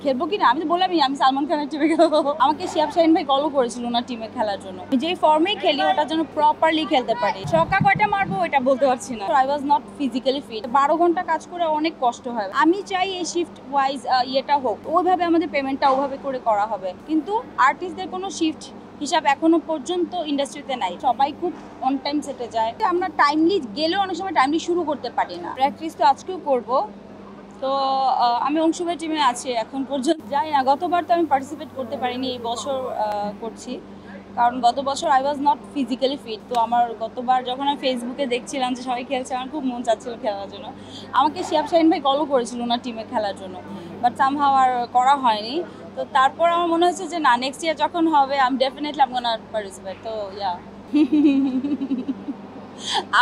খেলবো কিনা আমি তো বললামই আমি সালমান খানের টিমে খেলবো। আমাকে শিহাব শাহিন ভাই কলও করেছিল ওনার টিমে খেলার জন্য। যে ফর্মেই খেলি ওটার জন্য প্রপারলি খেলতে পারি। ছক্কা কয়টা মারবো এটা বলতে পারছি না। I was not physically fit. 12 ঘন্টা কাজ করে অনেক কষ্ট হয়। আমি চাই এই শিফট ওয়াইজ ইয়েটা হোক, ওইভাবে আমাদের পেমেন্টটা ওইভাবে করে করা হবে। কিন্তু আর্টিস্টদের কোনো শিফট হিসাব এখনো পর্যন্ত ইন্ডাস্ট্রিতে নাই। সবাই খুব অন টাইম সেটে যায়। আমরা টাইমলি গেলেও অনেক সময় টাইমলি শুরু করতে পারি না। প্র্যাকটিস তো আজকেও করবো। তো আমি অংশুভাই টিমে আছি এখন পর্যন্ত। যাই না, গতবার তো আমি পার্টিসিপেট করতে পারিনি, এই বছর করছি। কারণ গত বছর I was not physically fit. তো আমার গতবার যখন আমি ফেসবুকে দেখছিলাম যে সবাই খেলছে, আমার খুব মন চাচ্ছিল খেলার জন্য। আমাকে শিহাব শাহিন ভাই কলও করেছিল ওনার টিমে খেলার জন্য, বাট সামহাউ আর করা হয়নি। তো তারপর আমার মনে হচ্ছে যে না, নেক্সট ইয়ার যখন হবে আমি ডেফিনেটলি আম গোনা পার্টিসিপেট। তো ইয়া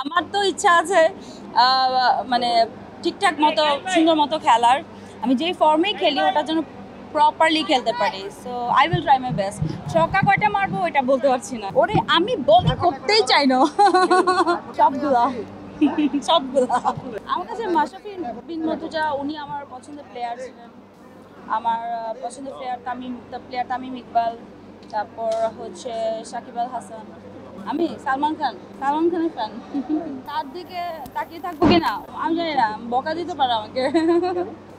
আমার তো ইচ্ছা আছে মানে ঠিকঠাক মতো সুন্দর মতো খেলার। আমি যেই ফর্মেই খেলি ওটার জন্য প্রপারলি খেলতে পারি। So I will try my best. ছক্কা কয়টা মারবো এটা বলতে পারছি না। ওরে আমি বলই করতেই চাই না সবগুলা সবগুলা। আমার কাছে মাশরাফি বিন মুর্তজা উনি আমার পছন্দের প্লেয়ার ছিলেন। আমার পছন্দের প্লেয়ার তামিম ইকবাল, তারপর হচ্ছে সাকিব আল হাসান। আমি সালমান খানের ফ্যান। তার দিকে তাকিয়ে থাকবো কিনা আমি জানি না, বকা দিতে পারে আমাকে।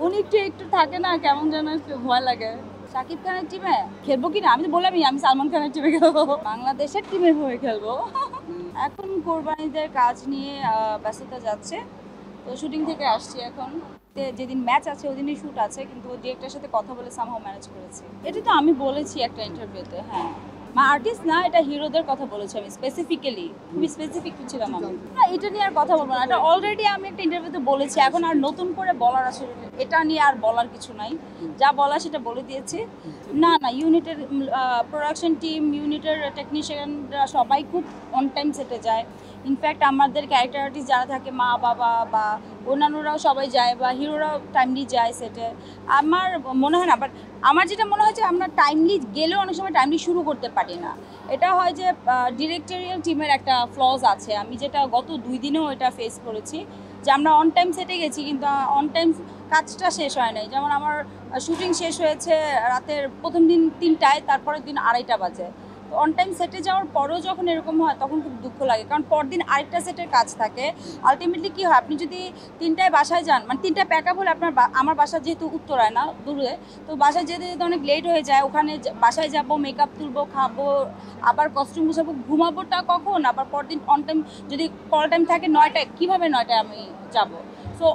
উনি একটু থাকে না, কেমন যেন একটু ভয় লাগে। সাকিব খানের টিমে খেলবো কিনা আমি তো বললামই আমি সালমান খানের টিমে খেলবো। বাংলাদেশের টিমের হয়ে খেলবো। এখন কোরবানিদের কাজ নিয়ে ব্যস্ততা যাচ্ছে। তো শুটিং থেকে আসছি এখন। যেদিন ম্যাচ আছে ওদিনই শ্যুট আছে, কিন্তু ডিরেক্টরের সাথে কথা বলে সামহাউ ম্যানেজ করেছি। এটা তো আমি বলেছি একটা ইন্টারভিউতে। হ্যাঁ, আর্টিস্ট না, এটা হিরোদের কথা বলেছি আমি স্পেসিফিক্যালি। খুবই স্পেসিফিক ছিলাম আমি। না, এটা নিয়ে আর কথা বলবো না, এটা অলরেডি আমি একটা ইন্টারভিউতে বলেছি। এখন আর নতুন করে বলার আসলে এটা নিয়ে আর বলার কিছু নাই। যা বলা সেটা বলে দিয়েছি। না, ইউনিটের প্রোডাকশন টিম, ইউনিটের টেকনিশিয়ানরা সবাই খুব অন টাইম সেটে যায়। ইনফ্যাক্ট আমাদের ক্যারেক্টার আর্টিস্ট যারা থাকে, মা বাবা বা অন্যান্যরাও সবাই যায়, বা হিরোরাও টাইমলি যায় সেটে। আমার মনে হয় না, বাট আমার যেটা মনে হয় যে আমরা টাইমলি গেলেও অনেক সময় টাইমলি শুরু করতে পারি না। এটা হয় যে ডিরেক্টরিয়াল টিমের একটা ফ্লজ আছে। আমি যেটা গত 2 দিনেও এটা ফেস করেছি, যে আমরা অন টাইম সেটে গেছি কিন্তু অন টাইম কাজটা শেষ হয় নাই। যেমন আমার শুটিং শেষ হয়েছে রাতের প্রথম দিন 3টায়, তারপরের দিন 2:30 বাজে। তো অন টাইম সেটে যাওয়ার পরেও যখন এরকম হয় তখন খুব দুঃখ লাগে, কারণ পরদিন আরেকটা সেটের কাজ থাকে। আলটিমেটলি কী হয়, আপনি যদি 3টায় বাসায় যান, মানে 3টায় প্যাক আপ হলে আপনার আমার বাসা যেহেতু উত্তরায় না, দূরে, তো বাসায় যেতে যেতে অনেক লেট হয়ে যায়। ওখানে বাসায় যাব, মেকআপ তুলবো, খাবো, আবার কস্টিউম গুছাবো, ঘুমাবোটা কখন, আবার পরদিন অন টাইম যদি কল টাইম থাকে 9টায়, কীভাবে 9টায় আমি যাব? সো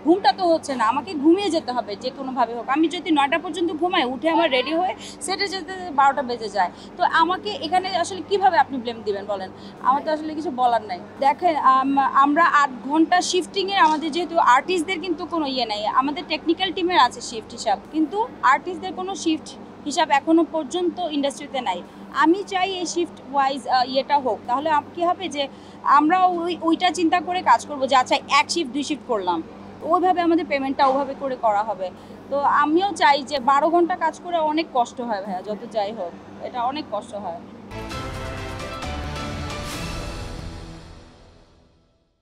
ঘুমটা তো হচ্ছে না, আমাকে ঘুমিয়ে যেতে হবে যে কোনোভাবে হোক। আমি যদি 9টা পর্যন্ত ঘুমাই, উঠে আমার রেডি হয়ে সেটে যেতে 12টা বেজে যায়। তো আমাকে এখানে আসলে কিভাবে আপনি ব্লেম দিবেন বলেন? আমার তো আসলে কিছু বলার নাই। দেখেন, আমরা 8 ঘন্টা শিফটিংয়ে, আমাদের যেহেতু আর্টিস্টদের কিন্তু কোনো ইয়ে নাই, আমাদের টেকনিক্যাল টিমের আছে শিফট হিসাব, কিন্তু আর্টিস্টদের কোনো শিফট হিসাব এখনো পর্যন্ত ইন্ডাস্ট্রিতে নাই। আমি চাই এই শিফট ওয়াইজ ইয়েটা হোক, তাহলে কী হবে যে আমরা ওইটা চিন্তা করে কাজ করবো যে আচ্ছা 1 শিফট 2 শিফট করলাম, ওইভাবে আমাদের পেমেন্টটা ওইভাবে করে করা হবে। তো আমিও চাই যে 12 ঘন্টা কাজ করে অনেক কষ্ট হয় ভাইয়া, যত যাই হোক এটা অনেক কষ্ট হয়।